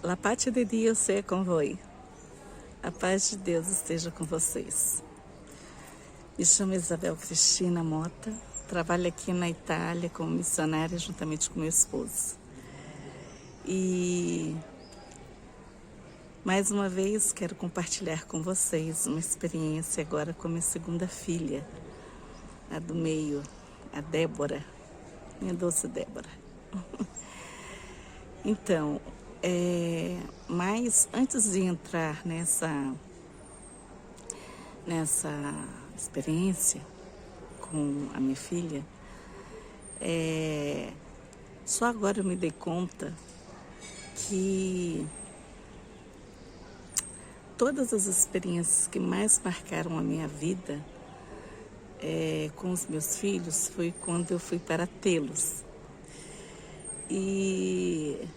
La pace de Dio seja com voi. A paz de Deus esteja com vocês. Me chamo Isabel Cristina Mota, trabalho aqui na Itália como missionária juntamente com meu esposo. E mais uma vez quero compartilhar com vocês uma experiência agora com a minha segunda filha, a do meio, a Débora, minha doce Débora. Então, mas antes de entrar nessa experiência com a minha filha, só agora eu me dei conta que todas as experiências que mais marcaram a minha vida com os meus filhos foi quando eu fui para tê-los. E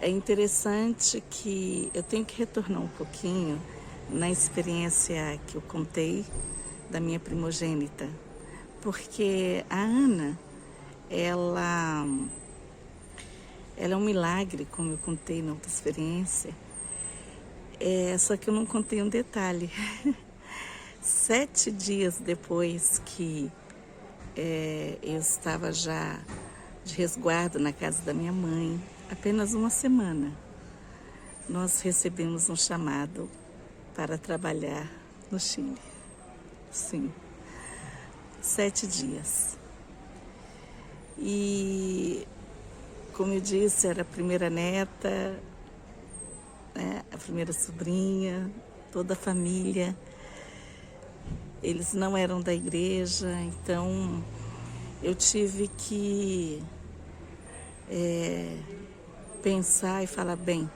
é interessante que eu tenho que retornar um pouquinho na experiência que eu contei da minha primogênita, porque a Ana, ela é um milagre, como eu contei na outra experiência, só que eu não contei um detalhe. 7 dias depois que eu estava já de resguardo na casa da minha mãe, apenas uma semana, nós recebemos um chamado para trabalhar no Chile. Sim, 7 dias. E, como eu disse, era a primeira neta, né, a primeira sobrinha, toda a família. Eles não eram da igreja, então eu tive que pensar e falar, bem,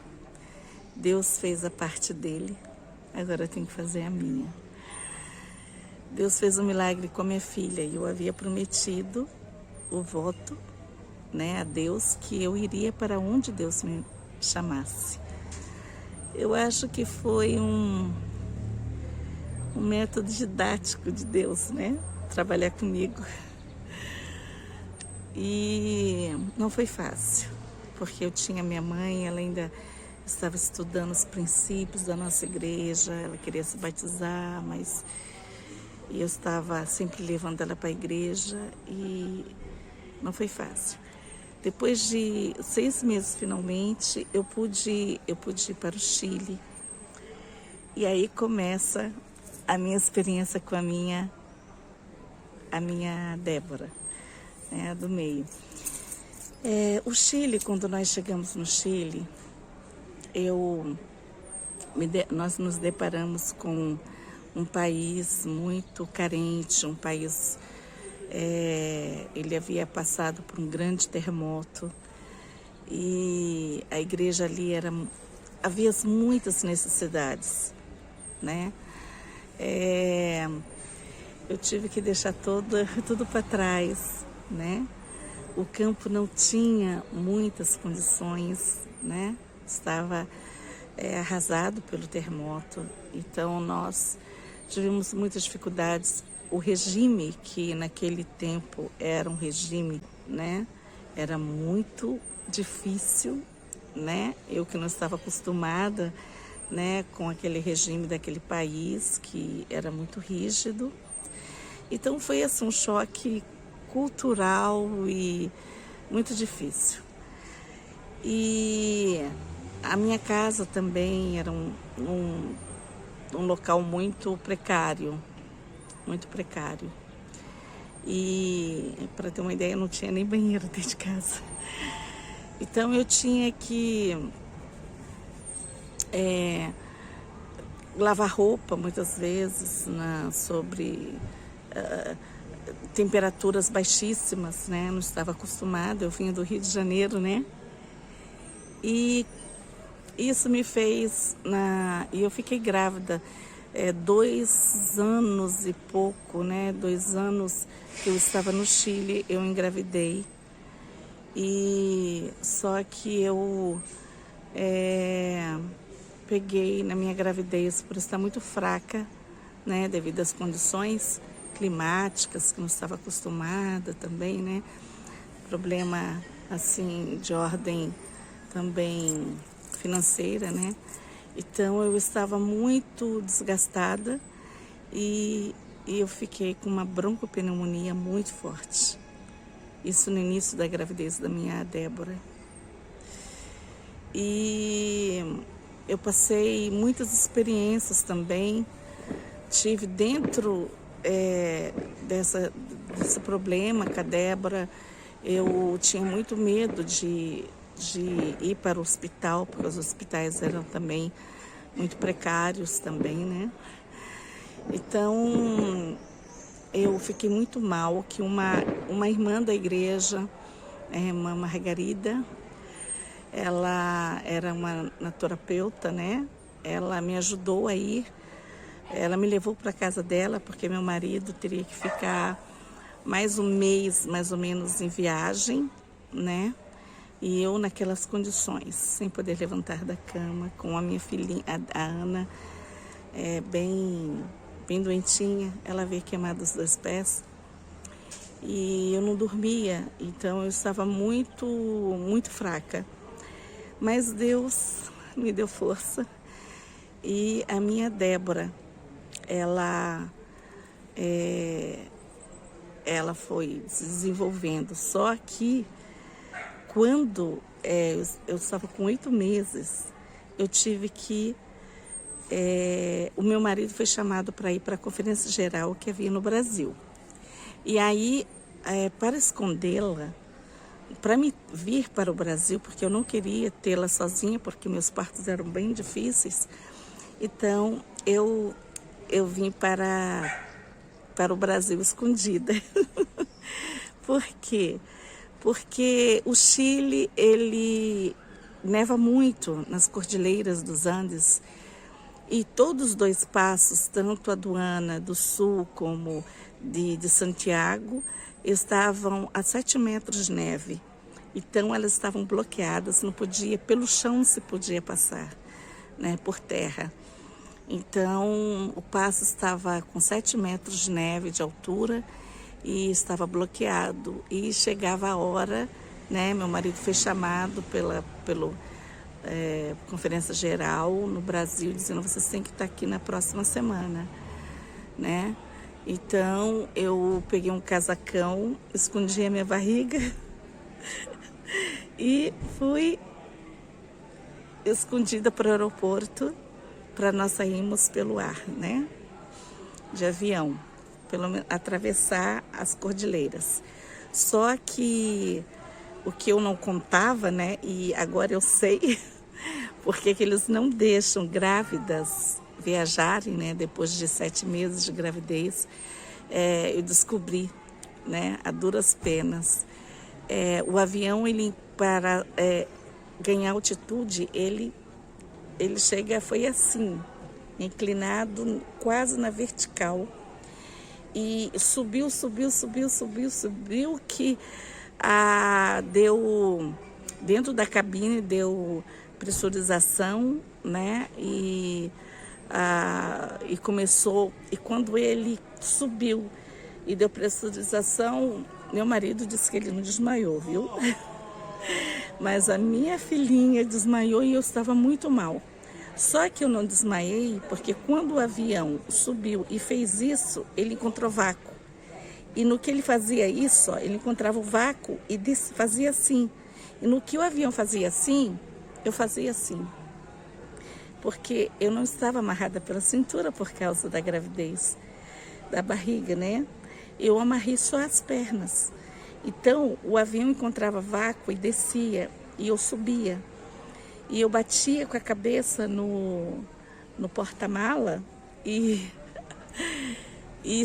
Deus fez a parte dele, agora eu tenho que fazer a minha. Deus fez um milagre com a minha filha e eu havia prometido o voto, né, a Deus, que eu iria para onde Deus me chamasse. Eu acho que foi um método didático de Deus, né, trabalhar comigo. E não foi fácil, porque eu tinha minha mãe, ela ainda estava estudando os princípios da nossa igreja, ela queria se batizar, mas eu estava sempre levando ela para a igreja e não foi fácil. Depois de 6 meses, finalmente, eu pude ir para o Chile. E aí começa a minha experiência com a minha Débora, né, do meio. O Chile, quando nós chegamos no Chile, nós nos deparamos com um país muito carente, um país, ele havia passado por um grande terremoto e a igreja ali havia muitas necessidades, né? Eu tive que deixar tudo para trás, né? O campo não tinha muitas condições, né? Estava arrasado pelo terremoto, então nós tivemos muitas dificuldades. O regime, que naquele tempo era um regime, né? Era muito difícil, né? Eu que não estava acostumada, né, com aquele regime daquele país que era muito rígido. Então foi assim um choque cultural e muito difícil. E a minha casa também era um local muito precário, muito precário. E para ter uma ideia, não tinha nem banheiro dentro de casa. Então eu tinha que lavar roupa muitas vezes sobre temperaturas baixíssimas, né? Não estava acostumada, eu vinha do Rio de Janeiro, né? E isso me fez e eu fiquei grávida 2 anos e pouco, né? 2 anos que eu estava no Chile, eu engravidei. E só que eu peguei na minha gravidez, por estar muito fraca, né, devido às condições climáticas que não estava acostumada também, né, problema assim de ordem também financeira, né? Então eu estava muito desgastada e eu fiquei com uma broncopneumonia muito forte. Isso no início da gravidez da minha Débora. E eu passei muitas experiências também. Tive dentro desse problema com a Débora, eu tinha muito medo de ir para o hospital, porque os hospitais eram também muito precários também, né? Então, eu fiquei muito mal, que uma irmã da igreja, a irmã Margarida, ela era uma naturopeuta, né? Ela me ajudou a ir, ela me levou para a casa dela, porque meu marido teria que ficar mais um mês, mais ou menos, em viagem, né? E eu naquelas condições, sem poder levantar da cama, com a minha filhinha, a Ana, bem doentinha, ela veio queimada os 2 pés. E eu não dormia, então eu estava muito, muito fraca. Mas Deus me deu força. E a minha Débora, ela foi se desenvolvendo. Só que quando eu estava com 8 meses, eu tive que... o meu marido foi chamado para ir para a conferência geral que havia no Brasil. E aí, para escondê-la, para me vir para o Brasil, porque eu não queria tê-la sozinha, porque meus partos eram bem difíceis, então eu vim para o Brasil escondida. Por quê? Porque o Chile, ele neva muito nas cordilheiras dos Andes, e todos os 2 passos, tanto a aduana do sul como de Santiago, estavam a 7 metros de neve. Então elas estavam bloqueadas, não podia, pelo chão não se podia passar, né, por terra. Então o passo estava com 7 metros de neve de altura e estava bloqueado. E chegava a hora, né, meu marido foi chamado pelo conferência geral no Brasil, dizendo: vocês têm que estar aqui na próxima semana, né? Então eu peguei um casacão, escondi a minha barriga e fui escondida para o aeroporto, para nós sairmos pelo ar, né? De avião, atravessar as cordilheiras. Só que o que eu não contava, né? E agora eu sei porque que eles não deixam grávidas viajarem, né? Depois de 7 meses de gravidez, eu descobri, né? A duras penas. O avião, ele para ganhar altitude, ele foi assim, inclinado quase na vertical. E subiu, que deu, dentro da cabine, deu pressurização, né? E começou, e quando ele subiu e deu pressurização, meu marido disse que ele não desmaiou, viu? Mas a minha filhinha desmaiou e eu estava muito mal. Só que eu não desmaiei porque quando o avião subiu e fez isso, ele encontrou vácuo. E no que ele fazia isso, ele encontrava o vácuo e fazia assim. E no que o avião fazia assim, eu fazia assim. Porque eu não estava amarrada pela cintura por causa da gravidez, da barriga, né? Eu amarrei só as pernas. Então, o avião encontrava vácuo e descia, e eu subia. E eu batia com a cabeça no porta-mala e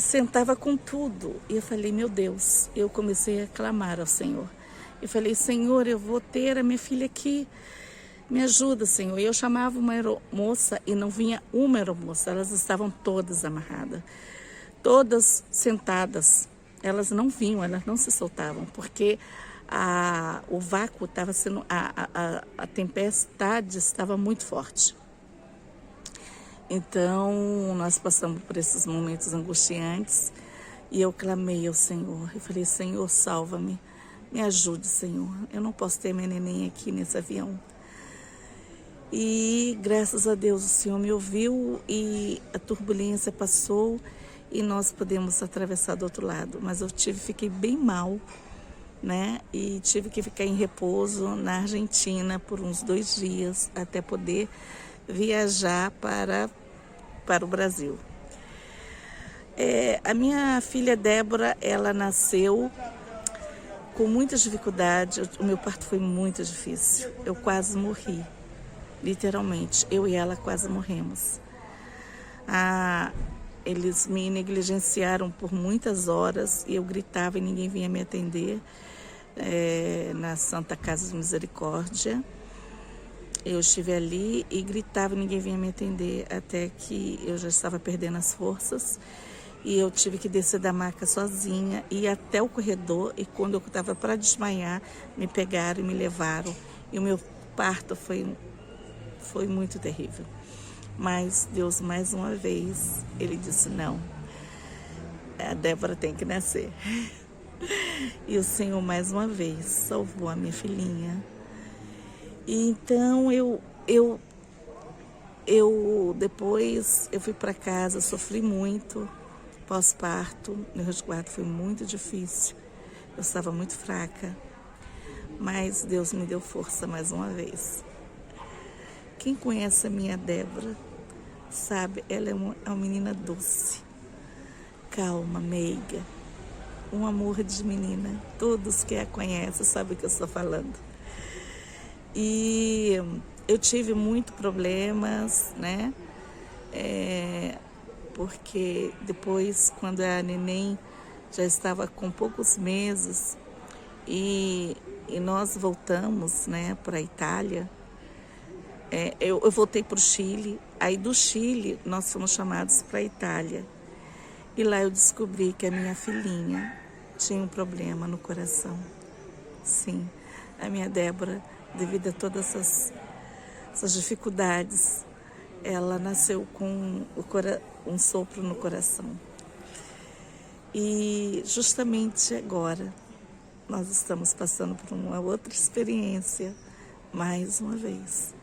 sentava com tudo. E eu falei: meu Deus, eu comecei a clamar ao Senhor. Eu falei: Senhor, eu vou ter a minha filha aqui, me ajuda, Senhor. E eu chamava uma aeromoça e não vinha uma aeromoça, elas estavam todas amarradas, todas sentadas. Elas não vinham, elas não se soltavam, porque o vácuo estava sendo, a tempestade estava muito forte. Então, nós passamos por esses momentos angustiantes e eu clamei ao Senhor. Eu falei: Senhor, salva-me, me ajude, Senhor. Eu não posso ter minha neném aqui nesse avião. E graças a Deus o Senhor me ouviu e a turbulência passou e nós podemos atravessar do outro lado. Mas eu fiquei bem mal, né? E tive que ficar em repouso na Argentina por uns 2 dias até poder viajar para o Brasil. A minha filha Débora, ela nasceu com muitas dificuldades. O meu parto foi muito difícil. Eu quase morri, literalmente. Eu e ela quase morremos. Eles me negligenciaram por muitas horas e eu gritava e ninguém vinha me atender. Na Santa Casa de Misericórdia. Eu estive ali e gritava e ninguém vinha me atender, até que eu já estava perdendo as forças e eu tive que descer da maca sozinha, ir até o corredor, e quando eu estava para desmaiar, me pegaram e me levaram. E o meu parto foi muito terrível. Mas Deus, mais uma vez, Ele disse: não, a Débora tem que nascer. E o Senhor, mais uma vez, salvou a minha filhinha. E então, depois eu fui para casa, sofri muito pós-parto. Meu resguardo foi muito difícil. Eu estava muito fraca. Mas Deus me deu força mais uma vez. Quem conhece a minha Débora sabe, ela é uma menina doce, calma, meiga. Um amor de menina. Todos que a conhecem sabem o que eu estou falando. E eu tive muitos problemas, né? Porque depois, quando a neném já estava com poucos meses e nós voltamos, né, para a Itália, eu voltei para o Chile. Aí do Chile nós fomos chamados para a Itália. E lá eu descobri que a minha filhinha tinha um problema no coração. Sim, a minha Débora, devido a todas essas dificuldades, ela nasceu com um sopro no coração. E justamente agora nós estamos passando por uma outra experiência, mais uma vez.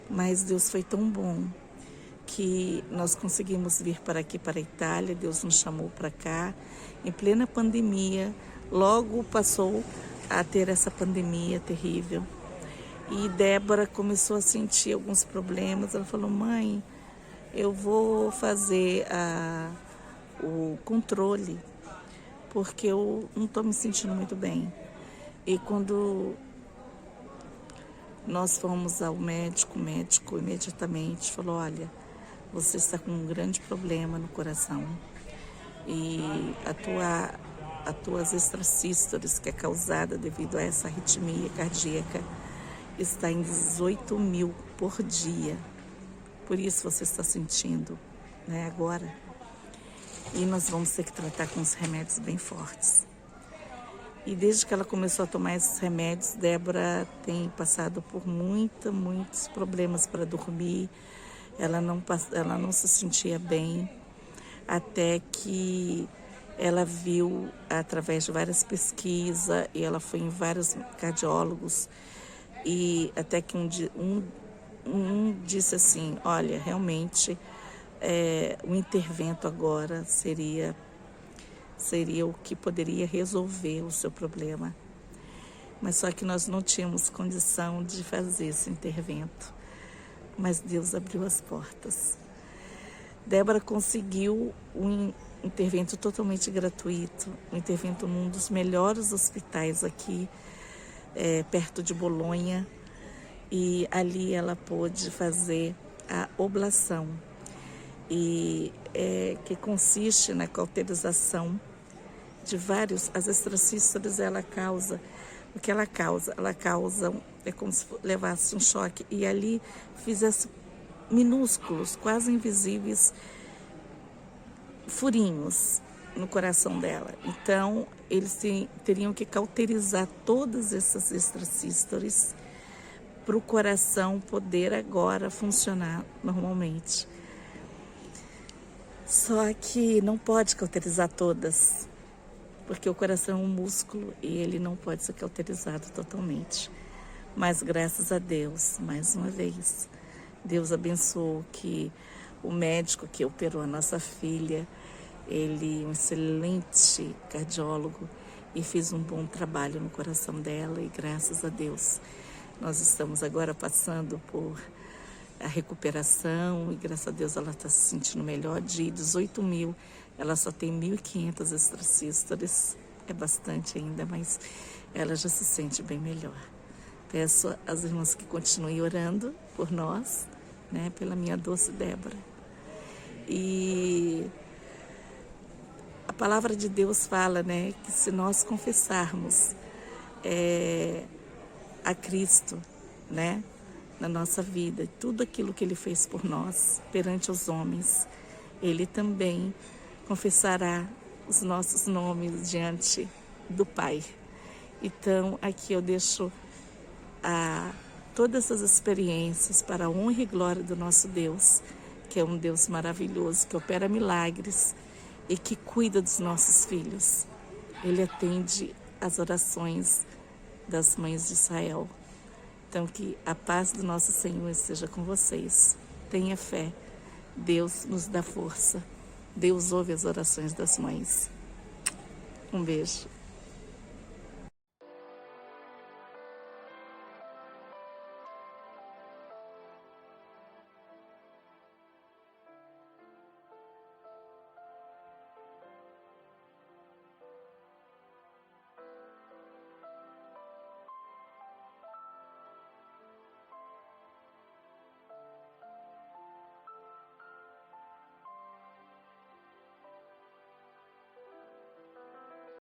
Mas Deus foi tão bom que nós conseguimos vir para aqui, para a Itália. Deus nos chamou para cá, em plena pandemia. Logo passou a ter essa pandemia terrível. E Débora começou a sentir alguns problemas. Ela falou: mãe, eu vou fazer o controle, porque eu não estou me sentindo muito bem. E quando nós fomos ao médico, o médico imediatamente falou: olha, você está com um grande problema no coração e as tuas extrasístoles, que é causada devido a essa arritmia cardíaca, está em 18.000 por dia. Por isso você está sentindo, né, agora. E nós vamos ter que tratar com os remédios bem fortes. E desde que ela começou a tomar esses remédios, Débora tem passado por muitos problemas para dormir. Ela não se sentia bem, até que ela viu, através de várias pesquisas, e ela foi em vários cardiólogos, e até que um disse assim: olha, realmente o intervento agora seria o que poderia resolver o seu problema. Mas só que nós não tínhamos condição de fazer esse intervento. Mas Deus abriu as portas. Débora conseguiu um intervento totalmente gratuito, um intervento num dos melhores hospitais aqui, perto de Bolonha, e ali ela pôde fazer a oblação, que consiste na cauterização de vários. As extracístoles, o que ela causa? Ela causa, é como se levasse um choque e ali fizesse minúsculos, quase invisíveis, furinhos no coração dela. Então, eles teriam que cauterizar todas essas extrasístoles para o coração poder agora funcionar normalmente. Só que não pode cauterizar todas, porque o coração é um músculo e ele não pode ser cauterizado totalmente. Mas graças a Deus, mais uma vez, Deus abençoou que o médico que operou a nossa filha, ele é um excelente cardiólogo e fez um bom trabalho no coração dela e graças a Deus nós estamos agora passando por a recuperação e graças a Deus ela está se sentindo melhor. De 18 mil, ela só tem 1.500 extracístoles, é bastante ainda, mas ela já se sente bem melhor. Peço às irmãs que continuem orando por nós, né, pela minha doce Débora. E a palavra de Deus fala, né, que se nós confessarmos a Cristo, né, na nossa vida, tudo aquilo que Ele fez por nós perante os homens, Ele também confessará os nossos nomes diante do Pai. Então, aqui eu deixo todas essas experiências para a honra e glória do nosso Deus, que é um Deus maravilhoso, que opera milagres e que cuida dos nossos filhos. Ele atende às orações das mães de Israel. Então, que a paz do nosso Senhor esteja com vocês. Tenha fé. Deus nos dá força. Deus ouve as orações das mães. Um beijo.